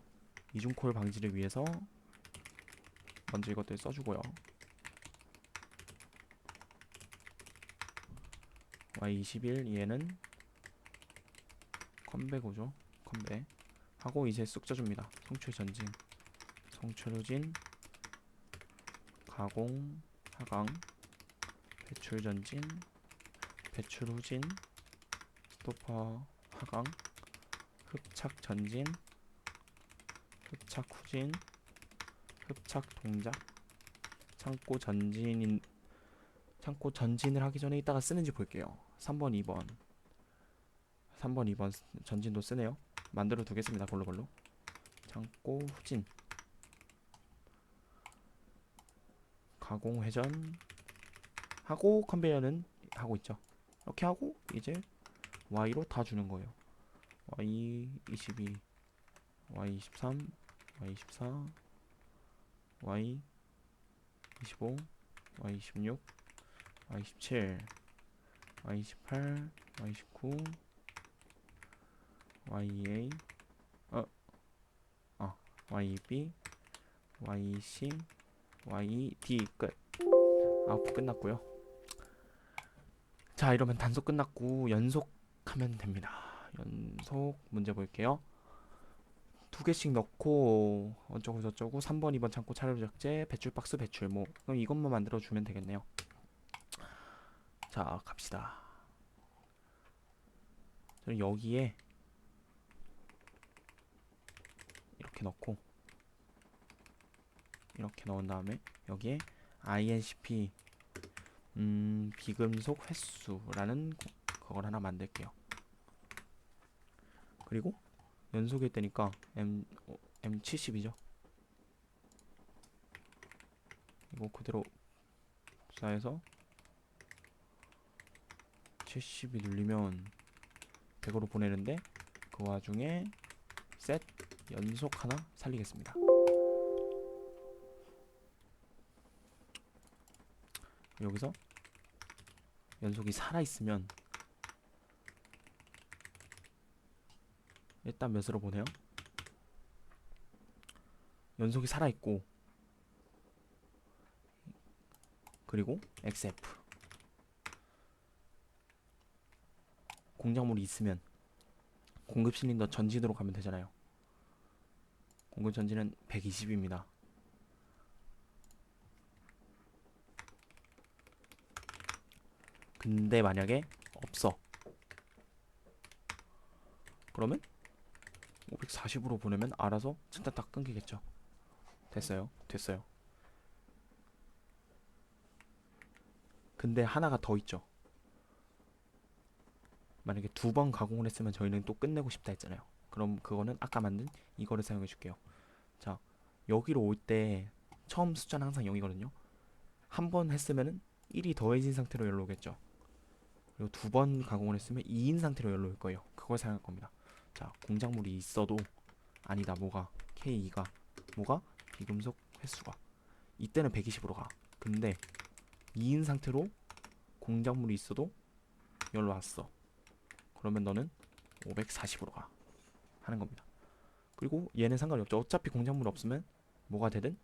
이중콜 방지를 위해서 먼저 이것들 써주고요. Y21 얘는 컴배고죠. 컴배 하고 이제 쑥 짜줍니다. 성출 전진, 성출 후진, 가공, 하강, 배출 전진, 배출 후진, 스토퍼 하강, 흡착 전진, 흡착 후진, 흡착 동작, 창고 전진인 창고 전진을 하기 전에 이따가 쓰는지 볼게요. 3번, 2번, 3번, 2번 전진도 쓰네요. 만들어 두겠습니다. 걸로 창고 후진, 가공 회전 하고 컨베이어는 하고 있죠. 이렇게 하고 이제 Y로 다 주는 거예요. Y22, Y23, Y24, Y25, Y26, Y27, Y28, Y19, YA, YB, YC, YD 끝. 아웃풋 끝났고요. 자, 이러면 단속 끝났고 연속하면 됩니다. 연속 문제 볼게요. 두 개씩 넣고 어쩌고 저쩌고 3번, 2번 창고 차례로 적재, 배출 박스 배출 뭐 그럼 이것만 만들어 주면 되겠네요. 자, 갑시다. 저는 여기에 이렇게 넣고 이렇게 넣은 다음에 여기에 INCP 비금속 횟수라는 그걸 하나 만들게요. 그리고 연속일 때니까 M70이죠. 이거 그대로 복사해서 70이 눌리면 100으로 보내는데 그 와중에 셋 연속 하나 살리겠습니다. 여기서 연속이 살아있으면 일단 몇으로 보내요? 연속이 살아있고 그리고 XF 공작물이 있으면 공급 실린더 전진으로 가면 되잖아요. 공급 전진은 120입니다. 근데 만약에 없어 그러면 540으로 보내면 알아서 딱 끊기겠죠. 됐어요. 근데 하나가 더 있죠. 만약에 2번 가공을 했으면 저희는 또 끝내고 싶다 했잖아요. 그럼 그거는 아까 만든 이거를 사용해 줄게요. 자, 여기로 올 때 처음 숫자는 항상 0이거든요. 한 번 했으면은 1이 더해진 상태로 열로 오겠죠. 그리고 2번 가공을 했으면 2인 상태로 열로 올 거예요. 그걸 사용할 겁니다. 자, 공작물이 있어도 아니다. 뭐가 K2가 뭐가 비금속 횟수가 이때는 120으로 가. 근데 2인 상태로 공작물이 있어도 여기로 왔어. 그러면 너는 540으로 가 하는 겁니다. 그리고 얘는 상관이 없죠. 어차피 공작물 없으면 뭐가 되든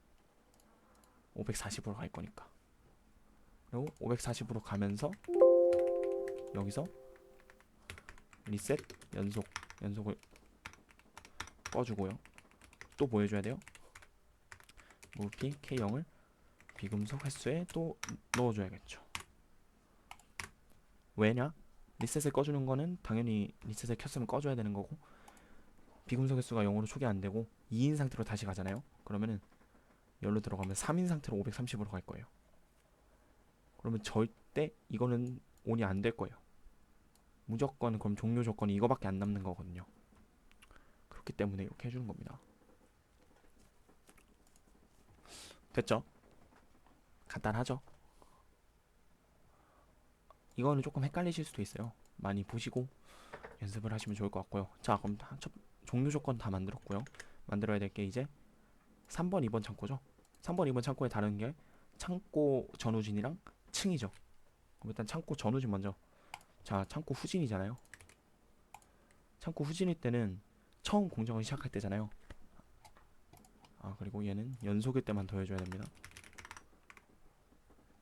540으로 갈 거니까. 그리고 540으로 가면서 여기서 리셋 연속을 꺼주고요. 또 뭐 해줘야 돼요? 무비 K0을 비금속 횟수에 또 넣어줘야겠죠. 왜냐? 리셋을 꺼주는 거는 당연히 리셋을 켰으면 꺼줘야 되는 거고, 비금속 횟수가 0으로 초기 안 되고 2인 상태로 다시 가잖아요. 그러면은 열로 들어가면 3인 상태로 530으로 갈 거예요. 그러면 절대 이거는 온이 안 될 거예요. 무조건 그럼 종료 조건이 이거밖에 안 남는 거거든요. 그렇기 때문에 이렇게 해주는 겁니다. 됐죠? 간단하죠? 이거는 조금 헷갈리실 수도 있어요. 많이 보시고 연습을 하시면 좋을 것 같고요. 자, 그럼 종료 조건 다 만들었고요. 만들어야 될 게 이제 3번, 2번 창고죠. 3번, 2번 창고에 다른 게 창고 전후진이랑 층이죠. 그럼 일단 창고 전후진 먼저. 자, 창고 후진이잖아요. 창고 후진일 때는 처음 공정을 시작할 때잖아요. 아, 그리고 얘는 연속일 때만 더해줘야 됩니다.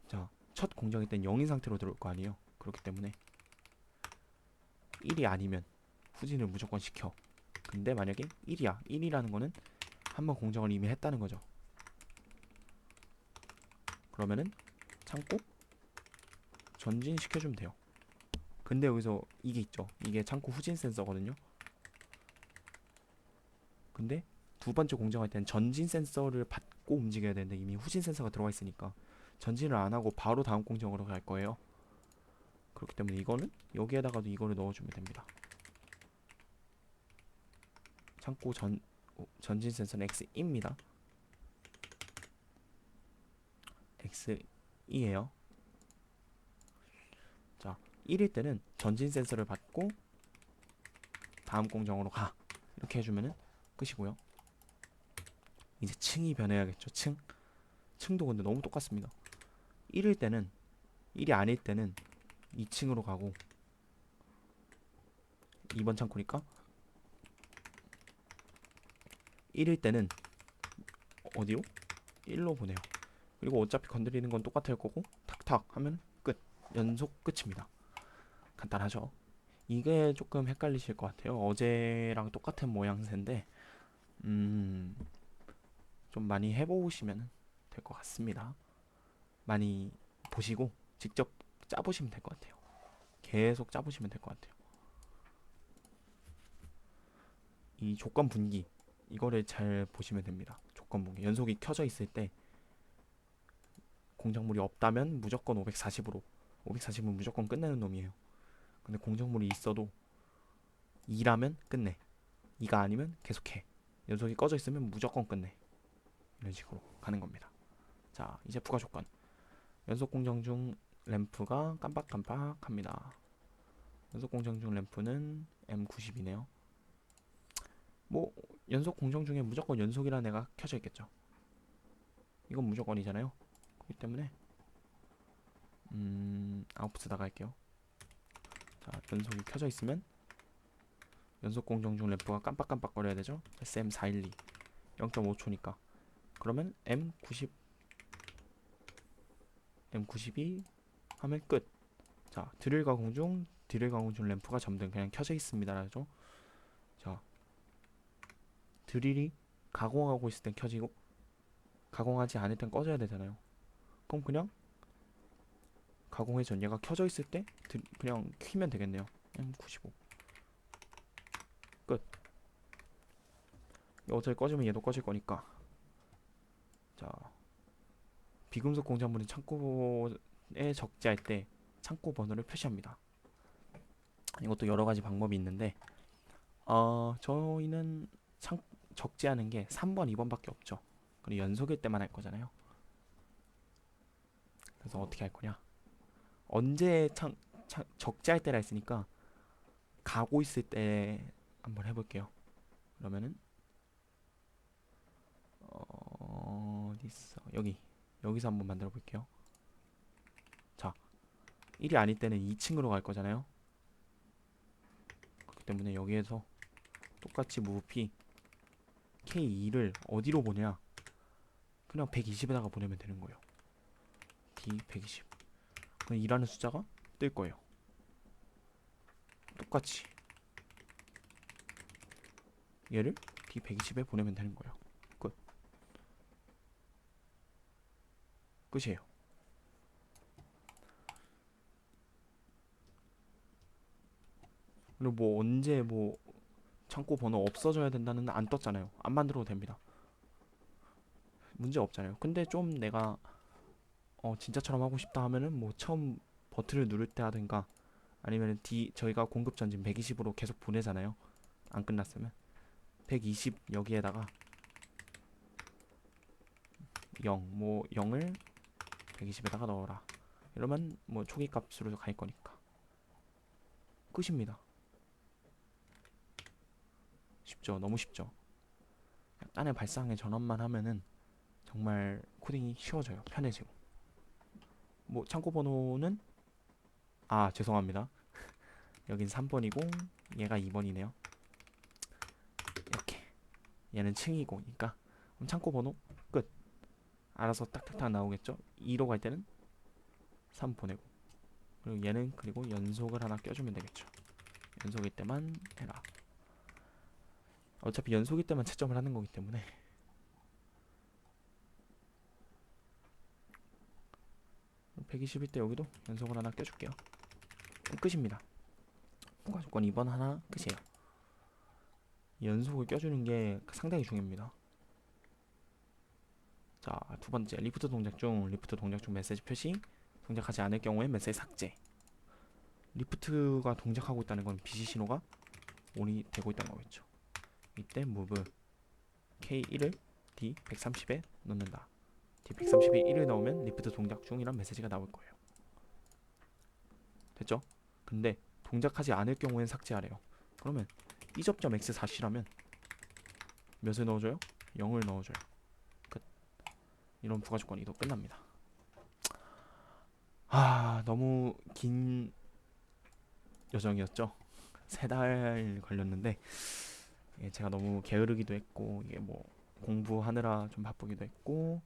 자, 첫 공정일 땐 0인 상태로 들어올 거 아니에요. 그렇기 때문에 1이 아니면 후진을 무조건 시켜. 근데 만약에 1이야. 1이라는 거는 한번 공정을 이미 했다는 거죠. 그러면은 창고 전진 시켜주면 돼요. 근데 여기서 이게 있죠. 이게 창고 후진 센서거든요. 근데 두 번째 공정할 때는 전진 센서를 받고 움직여야 되는데 이미 후진 센서가 들어가 있으니까 전진을 안 하고 바로 다음 공정으로 갈 거예요. 그렇기 때문에 이거는 여기에다가도 이거를 넣어주면 됩니다. 창고 전진 센서는 X입니다. X2예요. 자, 1일 때는 전진 센서를 받고 다음 공정으로 가. 이렇게 해주면은 끝이고요. 이제 층이 변해야겠죠. 층도 근데 너무 똑같습니다. 1일 때는 1이 아닐 때는 2층으로 가고 2번 창고니까 1일 때는 어디로? 1로 보내요. 그리고 어차피 건드리는 건 똑같을 거고 탁탁 하면 끝. 연속 끝입니다. 간단하죠? 이게 조금 헷갈리실 것 같아요. 어제랑 똑같은 모양새인데 좀 많이 해보시면 될 것 같습니다. 많이 보시고 직접 짜보시면 될 것 같아요. 계속 짜보시면 될 것 같아요. 이 조건 분기 이거를 잘 보시면 됩니다. 조건 분기 연속이 켜져 있을 때 공작물이 없다면 무조건 540으로 540은 무조건 끝내는 놈이에요. 근데 공작물이 있어도 2라면 끝내. 2가 아니면 계속해. 연속이 꺼져 있으면 무조건 끝내. 이런 식으로 가는 겁니다. 자, 이제 부가 조건. 연속 공정 중 램프가 깜빡깜빡합니다. 연속 공정 중 램프는 M90이네요. 뭐 연속 공정 중에 무조건 연속이라는 애가 켜져 있겠죠. 이건 무조건이잖아요. 그렇기 때문에 아웃풋 나갈게요. 자, 연속이 켜져 있으면 연속 공정 중 램프가 깜빡깜빡거려야 되죠. SM412 0.5초니까 그러면 M92 하면 끝. 자, 드릴 가공 중 램프가 점등 그냥 켜져 있습니다라죠. 자, 드릴이 가공하고 있을 땐 켜지고 가공하지 않을 땐 꺼져야 되잖아요. 그럼 그냥 가공의 전 얘가 켜져 있을 때 그냥 키면 되겠네요. M95 끝. 어차피 꺼지면 얘도 꺼질 거니까. 자, 비금속 공작물은 창고에 적재할 때 창고 번호를 표시합니다. 이것도 여러 가지 방법이 있는데 저희는 적재하는 게 3번, 2번밖에 없죠. 그리고 연속일 때만 할 거잖아요. 그래서 어떻게 할 거냐? 언제 적재할 때라 했으니까 가고 있을 때 한번 해볼게요. 그러면은 어디 있어? 여기 여기서 한번 만들어 볼게요. 자, 1이 아닐 때는 2층으로 갈 거잖아요. 그렇기 때문에 여기에서 똑같이 move p K2를 어디로 보냐? 그냥 120에다가 보내면 되는 거예요. D120. 그럼 2라는 숫자가 뜰 거예요. 똑같이 얘를 D120에 보내면 되는 거예요. 끝. 끝이에요. 그리고 뭐 언제 뭐 창고 번호 없어져야 된다는 안 떴잖아요. 안 만들어도 됩니다. 문제 없잖아요. 근데 좀 내가 진짜처럼 하고 싶다 하면은 뭐 처음 버튼을 누를 때 하든가 아니면 저희가 공급 전진 120으로 계속 보내잖아요. 안 끝났으면 120 여기에다가 0, 뭐 0을 120에다가 넣어라. 이러면 뭐 초기 값으로 갈 거니까 끝입니다. 쉽죠? 너무 쉽죠? 약간의 발상의 전환만 하면은 정말 코딩이 쉬워져요. 편해지고. 뭐 창고 번호는 죄송합니다. 여긴 3번이고 얘가 2번이네요. 이렇게 얘는 층이고 그러니까 그럼 창고 번호 끝. 알아서 딱딱딱 나오겠죠? 2로 갈 때는 3 보내고 그리고 얘는 그리고 연속을 하나 껴주면 되겠죠. 연속일 때만 해라. 어차피 연속일 때만 채점을 하는 거기 때문에 120일 때 여기도 연속을 하나 껴줄게요. 그럼 끝입니다. 통과 조건 2번 하나 끝이에요. 연속을 껴주는 게 상당히 중요합니다. 자, 두 번째 리프트 동작 중 메시지 표시 동작하지 않을 경우에 메시지 삭제. 리프트가 동작하고 있다는 건 BC 신호가 온이 되고 있다는 거겠죠. 이때 move K1을 D130에 넣는다. D130에 1을 넣으면 리프트 동작 중이란 메시지가 나올 거예요. 됐죠? 근데 동작하지 않을 경우엔 삭제하래요. 그러면 이 접점 x 4시라면 몇을 넣어줘요? 0을 넣어줘요. 끝. 이런 부가 조건이 또 끝납니다. 너무 긴 여정이었죠. 3달 걸렸는데 제가 너무 게으르기도 했고 이게 뭐 공부하느라 좀 바쁘기도 했고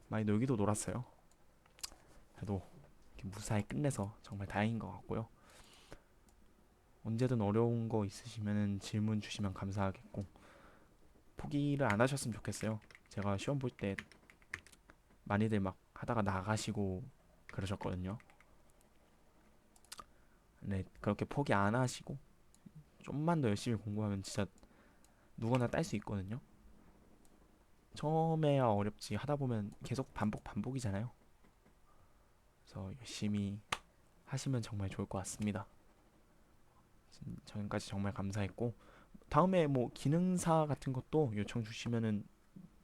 많이 놀기도 놀았어요. 그래도 무사히 끝내서 정말 다행인 것 같고요. 언제든 어려운 거 있으시면 질문 주시면 감사하겠고 포기를 안 하셨으면 좋겠어요. 제가 시험 볼 때 많이들 막 하다가 나가시고 그러셨거든요. 네, 그렇게 포기 안 하시고 좀만 더 열심히 공부하면 진짜 누구나 딸 수 있거든요. 처음에야 어렵지 하다 보면 계속 반복이잖아요. 그래서 열심히 하시면 정말 좋을 것 같습니다. 지금까지 정말 감사했고 다음에 뭐 기능사 같은 것도 요청 주시면은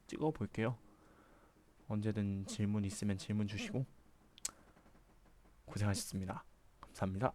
찍어 볼게요. 언제든 질문 있으면 질문 주시고 고생하셨습니다. 감사합니다.